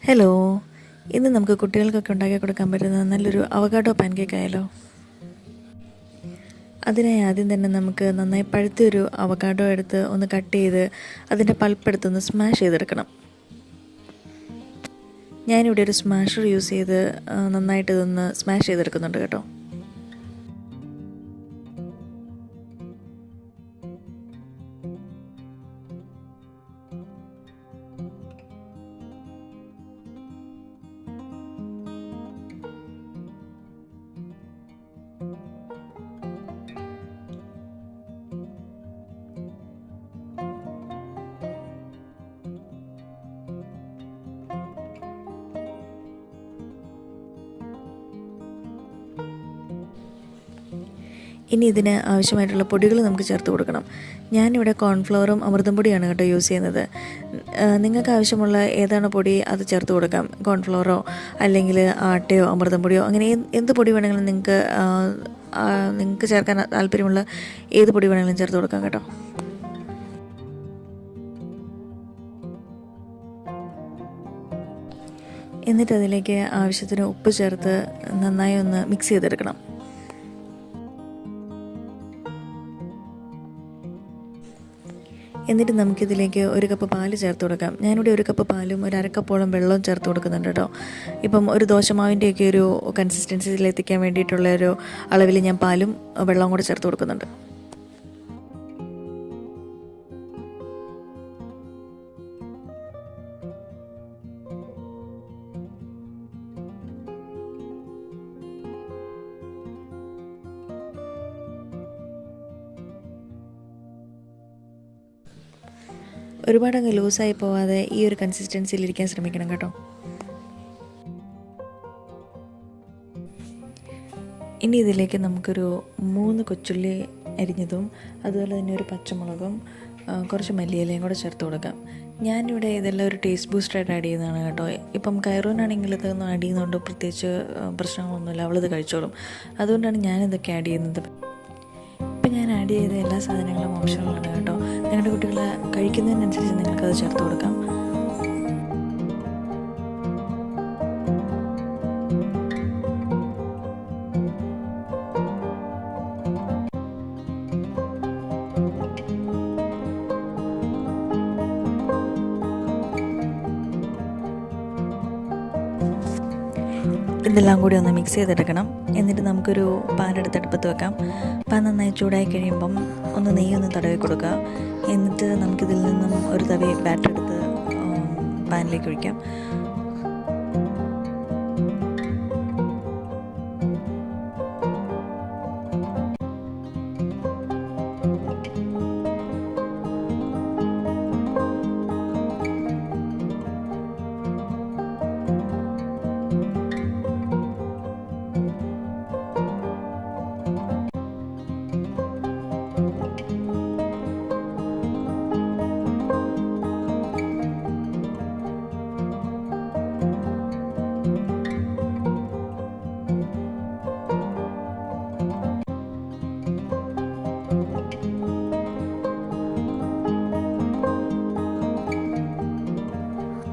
Hello, ഇന്ന് നമുക്ക് കുട്ടികൾക്കൊക്കെ ഉണ്ടാക്കി കൊടുക്കാൻ പറ്റുന്ന നല്ലൊരു അവകാഡോ പാൻകേക്ക് ആയാലോ. അതിനായി ആദ്യം തന്നെ നമുക്ക് നന്നായി പഴുത്തൊരു അവകാഡോ എടുത്ത് ഒന്ന് കട്ട് ചെയ്ത് അതിൻ്റെ പൾപ്പെടുത്തൊന്ന് സ്മാഷ് ചെയ്തെടുക്കണം. ഞാനിവിടെ ഒരു സ്മാഷർ യൂസ് ചെയ്ത് നന്നായിട്ട് ഇതൊന്ന് സ്മാഷ് ചെയ്തെടുക്കുന്നുണ്ട് കേട്ടോ. ഇനി ഇതിന് ആവശ്യമായിട്ടുള്ള പൊടികൾ നമുക്ക് ചേർത്ത് കൊടുക്കണം. ഞാനിവിടെ കോൺഫ്ലവറും അമൃതം പൊടിയാണ് കേട്ടോ യൂസ് ചെയ്യുന്നത്. നിങ്ങൾക്ക് ആവശ്യമുള്ള ഏതാണ് പൊടി അത് ചേർത്ത് കൊടുക്കാം. കോൺഫ്ലവറോ അല്ലെങ്കിൽ ആട്ടയോ അമൃതം പൊടിയോ അങ്ങനെ എന്ത് പൊടി വേണമെങ്കിലും നിങ്ങൾക്ക് ചേർക്കാൻ താല്പര്യമുള്ള ഏത് പൊടി വേണമെങ്കിലും ചേർത്ത് കൊടുക്കാം കേട്ടോ. എന്നിട്ട് അതിലേക്ക് ആവശ്യത്തിന് ഉപ്പ് ചേർത്ത് നന്നായി ഒന്ന് മിക്സ് ചെയ്തെടുക്കണം. എന്നിട്ട് നമുക്കിതിലേക്ക് ഒരു കപ്പ് പാല് ചേർത്ത് കൊടുക്കാം. ഞാനിവിടെ ഒരു കപ്പ് പാലും ഒരു അരക്കപ്പോളം വെള്ളവും ചേർത്ത് കൊടുക്കുന്നുണ്ട് കേട്ടോ. ഇപ്പം ഒരു ദോശമാവിൻ്റെയൊക്കെ ഒരു കൺസിസ്റ്റൻസിയിലെത്തിക്കാൻ വേണ്ടിയിട്ടുള്ള ഒരു അളവിൽ ഞാൻ പാലും വെള്ളവും കൂടെ ചേർത്ത് കൊടുക്കുന്നുണ്ട്. ഒരുപാടങ്ങ് ലൂസായി പോവാതെ ഈ ഒരു കൺസിസ്റ്റൻസിയിൽ ഇരിക്കാൻ ശ്രമിക്കണം കേട്ടോ. ഇനി ഇതിലേക്ക് നമുക്കൊരു 3 കൊച്ചുള്ളി അരിഞ്ഞതും അതുപോലെ തന്നെ ഒരു പച്ചമുളകും കുറച്ച് മല്ലിയിലയും കൂടെ ചേർത്ത് കൊടുക്കാം. ഞാനിവിടെ ഇതെല്ലാം ഒരു ടേസ്റ്റ് ബൂസ്റ്ററായിട്ട് ആഡ് ചെയ്യുന്നതാണ് കേട്ടോ. ഇപ്പം കൈറൂനാണെങ്കിൽ ഇതൊന്നും ആഡ് ചെയ്യുന്നതുകൊണ്ട് പ്രത്യേകിച്ച് പ്രശ്നങ്ങളൊന്നുമില്ല, അവളിത് കഴിച്ചോളും. അതുകൊണ്ടാണ് ഞാനിതൊക്കെ ആഡ് ചെയ്യുന്നത്. ഇപ്പം ഞാൻ ആഡ് ചെയ്ത എല്ലാ സാധനങ്ങളും ഓപ്ഷണലാണ് കേട്ടോ. നിങ്ങളുടെ കുട്ടികൾ കഴിക്കുന്നതിനനുസരിച്ച് നിങ്ങൾക്കത് ചേർത്ത് കൊടുക്കാം. ഇതെല്ലാം കൂടി ഒന്ന് മിക്സ് ചെയ്തെടുക്കണം. എന്നിട്ട് നമുക്കൊരു പാൻ എടുത്ത് അടുപ്പത്ത് വെക്കാം. പാൻ നന്നായി ചൂടായി കഴിയുമ്പം ഒന്ന് നെയ്യൊന്ന് തടവി കൊടുക്കുക. എന്നിട്ട് നമുക്കിതിൽ നിന്നും ഒരു തവി ബാറ്റർ എടുത്ത് പാനിലേക്ക് ഒഴിക്കാം.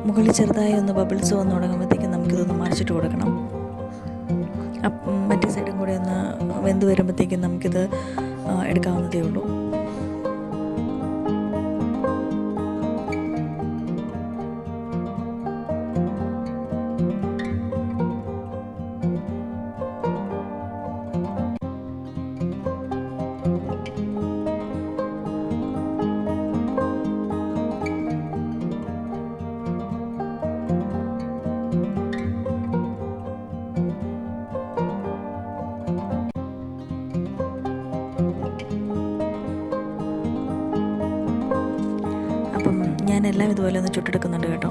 മുകളിൽ ചെറുതായി ഒന്ന് ബബിൾസ് വന്ന് തുടങ്ങുമ്പോഴത്തേക്കും നമുക്കിതൊന്ന് മറിച്ചിട്ട് കൊടുക്കണം. മറ്റേ സൈഡും കൂടി ഒന്ന് വെന്ത് വരുമ്പോഴത്തേക്കും നമുക്കിത് എടുക്കാവുന്നതേ ഉള്ളൂ. അപ്പം ഞാനെല്ലാം ഇതുപോലെ ഒന്ന് ചുട്ടെടുക്കുന്നുണ്ട് കേട്ടോ.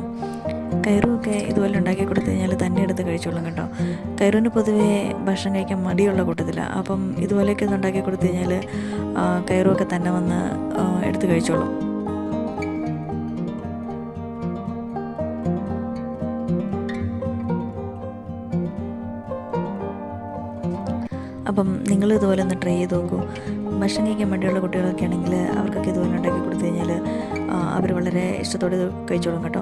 കൈറുമൊക്കെ ഇതുപോലെ ഉണ്ടാക്കി കൊടുത്തു കഴിഞ്ഞാൽ തന്നെ എടുത്ത് കഴിച്ചോളും കേട്ടോ. കൈറുവിന് പൊതുവേ ഭക്ഷണം കഴിക്കാൻ മടിയുള്ള കൂട്ടത്തില്ല. അപ്പം ഇതുപോലെയൊക്കെ ഒന്ന് ഉണ്ടാക്കി കൊടുത്തു കഴിഞ്ഞാൽ കൈറുമൊക്കെ തന്നെ വന്ന് എടുത്ത് കഴിച്ചോളും. അപ്പം നിങ്ങൾ ഇതുപോലെ ഒന്ന് ട്രൈ ചെയ്ത് നോക്കൂ. ഭക്ഷണം കഴിക്കാൻ വേണ്ടിയുള്ള കുട്ടികളൊക്കെ ആണെങ്കിൽ അവർക്കൊക്കെ ഇതുപോലെ ഉണ്ടാക്കി കൊടുത്തു കഴിഞ്ഞാൽ അവർ വളരെ ഇഷ്ടത്തോടെ ഇത് കഴിച്ചോളും കേട്ടോ.